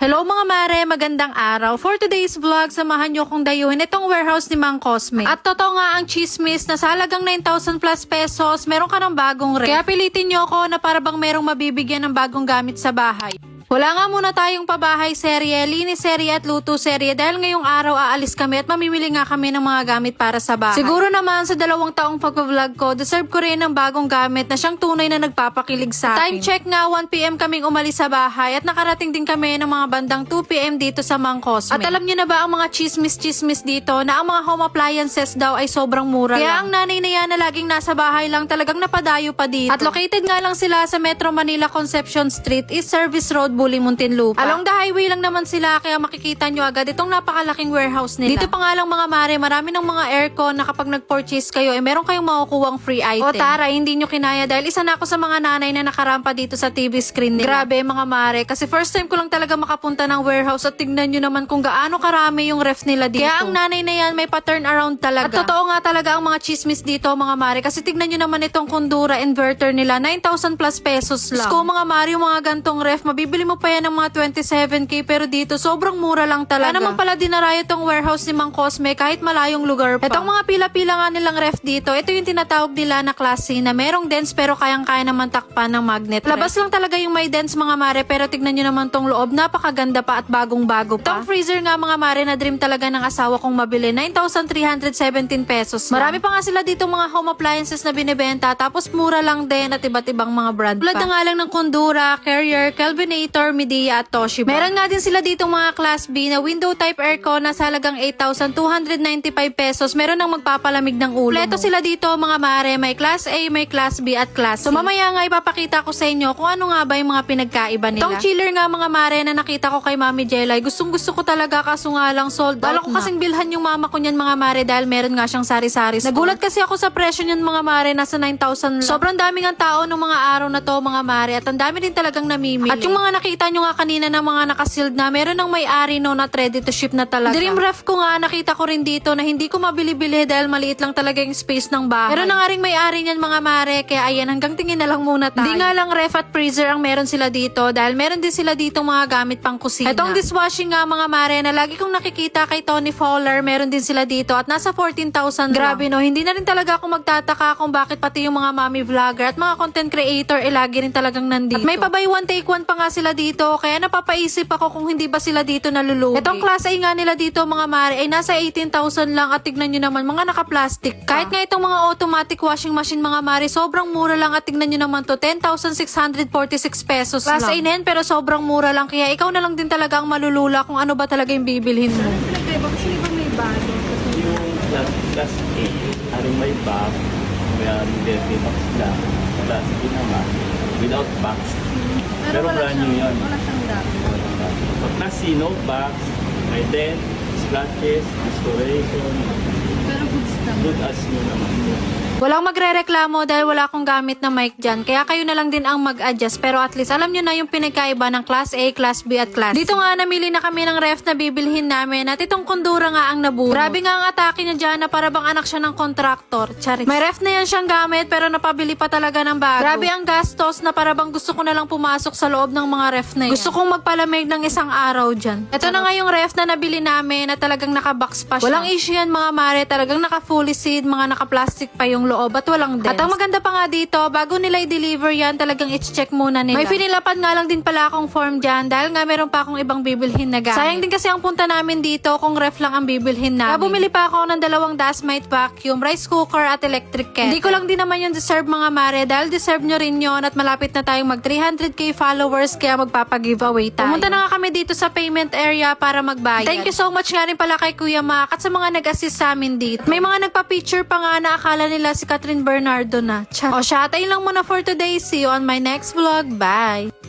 Hello mga mare, magandang araw. For today's vlog, samahan nyo kong dayuhin itong warehouse ni Mang Cosme. At totoo nga ang chismis na sa halagang 9,000 plus pesos, meron ka ng bagong ref. Kaya pilitin nyo ako na para bang merong mabibigyan ng bagong gamit sa bahay. Wala nga muna tayong pabahay serye, linis serye at luto serye dahil ngayong araw aalis kami at mamimili nga kami ng mga gamit para sa bahay. Siguro naman sa 2 taong pag-vlog ko, deserve ko rin ng bagong gamit na siyang tunay na nagpapakilig sa akin. Time check nga, 1 PM kaming umalis sa bahay at nakarating din kami ng mga bandang 2 PM dito sa Mang Cosme. At alam niyo na ba ang mga chismis dito na ang mga home appliances daw ay sobrang mura Kaya ang nanay na yan na laging nasa bahay lang talagang napadayo pa dito. At located nga lang sila sa Metro Manila Concepcion Street, East Service Road, Buli, Muntinlupa. Along the highway lang naman sila kaya makikita nyo agad itong napakalaking warehouse nila. Dito pa nga lang mga mare, marami ng mga aircon na kapag nag-purchase kayo, meron kayong makukuhang free item. O tara, hindi nyo kinaya dahil isa na ako sa mga nanay na nakarampa dito sa TV screen nila. Grabe mga mare, kasi first time ko lang talaga makapunta ng warehouse at tignan nyo naman kung gaano karami yung ref nila dito. Kaya ang nanay na yan may pa-turn around talaga. At totoo nga talaga ang mga chismis dito mga mare, kasi tignan nyo naman itong Kondura inverter nila, 9,000 plus pesos lang. Sko mga mare, yung mga gantong ref, mabibili mo pa yan ng mga 27K pero dito sobrang mura lang talaga. Kaya naman pala dinarayo tong warehouse ni Mang Cosme kahit malayong lugar pa. Itong mga pila-pila nga nilang ref dito, ito yung tinatawag nila na klase na merong dents pero kayang-kaya naman takpan ng magnet. Labas lang talaga yung may dents mga mare pero tignan nyo naman tong loob, napakaganda pa at bagong-bago pa. Itong freezer nga mga mare na dream talaga ng asawa kong mabili, 9,317 pesos. Marami pa nga sila dito mga home appliances na binibenta tapos mura lang din at iba't ibang mga brand pa. Tulad na nga lang ng Kondura, Carrier, Kelvinator, Midea at Toshiba. Meron nga din sila dito mga Class B na window type aircon na sa halagang 8,295 pesos. Meron nang magpapalamig ng ulo. Kompleto sila dito mga mare, may Class A, may Class B at Class C. So mamaya nga ipapakita ko sa inyo kung ano nga ba yung mga pinagkaiba nila. Itong chiller nga mga mare na nakita ko kay Mami Jelay, gustong gusto ko talaga kaso nga lang sold out. Bala ko kasing bilhan yung mama ko niyan mga mare dahil meron nga siyang sari-sari. Nagulat kasi ako sa presyo niyan mga mare, nasa 9,000 lang. Sobrang daming ang tao ng mga araw na to mga mare at ang dami din talagang namimili. At yung mga nakita nyo nga kanina na mga nakasealed na, meron ng may-ari no na ready to ship na talaga. Dream ref ko nga, nakita ko rin dito na hindi ko mabili-bili dahil maliit lang talaga yung space ng bahay. Meron na nga rin may-ari niyan mga mare, kaya ayan, hanggang tingin na lang muna tayo. Hindi nga lang ref at freezer ang meron sila dito dahil meron din sila dito mga gamit pang kusina. Itong dishwashing nga mga mare na lagi kong nakikita kay Tony Fowler, meron din sila dito at nasa 14,000 Grabe no, hindi na rin talaga ako magtataka kung bakit pati yung mga mommy vlogger at mga content creator lagi rin talagang nandito. At may pa buy one take one pa nga sila dito, kaya napapaisip ako kung hindi ba sila dito nalulugi. Itong class A nga nila dito mga mare ay nasa 18,000 lang at tignan nyo naman mga naka-plastic pa. Kahit nga itong mga automatic washing machine mga mare, sobrang mura lang at tignan nyo naman to, 10,646 pesos class lang. Class A na yan pero sobrang mura lang, kaya ikaw na lang din talaga ang malulula kung ano ba talaga yung bibilhin mo. Kasi iba may bago. Yung class A, aring may box, may dirty box lang. Class B naman, without box. Pero brand new yun. Wala siyang dami. So class C, no box, may dent, scratches, discoloration, Pero goods naman. good as new naman. Walang magrereklamo dahil wala akong gamit na mic dyan. Kaya kayo na lang din ang mag-adjust. Pero at least alam nyo na yung pinagkaiba ng Class A, Class B at Class C. Dito nga namili na kami ng ref na bibilhin namin at itong Kondura nga ang nabunot. Grabe nga ang atake niya dyan na para bang anak siya ng kontraktor. Charis. May ref na yan siyang gamit pero napabili pa talaga ng bago. Grabe ang gastos na para bang gusto ko na lang pumasok sa loob ng mga ref na yan. Gusto kong magpalamig ng isang araw dyan. Ito na nga yung ref na nabili namin na talagang nakabox pa siya. Walang issue yan mga mare, talagang naka-fully sealed, mga naka-plastic pa yung loob at walang dents. At ang maganda pa nga dito, bago nila i-deliver yan, talagang i-check muna nila. May finilapan nga lang din pala akong form dyan dahil nga meron pa akong ibang bibilhin na gamit. Sayang din kasi ang punta namin dito kung ref lang ang bibilhin namin. Kaya bumili pa ako ng 2 Dasmite vacuum, rice cooker at electric kettle. Hindi ko lang din naman yung deserve mga mare dahil deserve nyo rin yun at malapit na tayong mag 300k followers kaya magpapag-giveaway tayo. Pumunta na nga kami dito sa payment area para magbayad. Thank you so much nga rin pala kay Kuya Mac at sa mga nag-assist sa amin dito. May mga nagpa-picture pa nga na akala nila si Catherine Bernardo na. O siya, tayo lang muna for today. See you on my next vlog. Bye!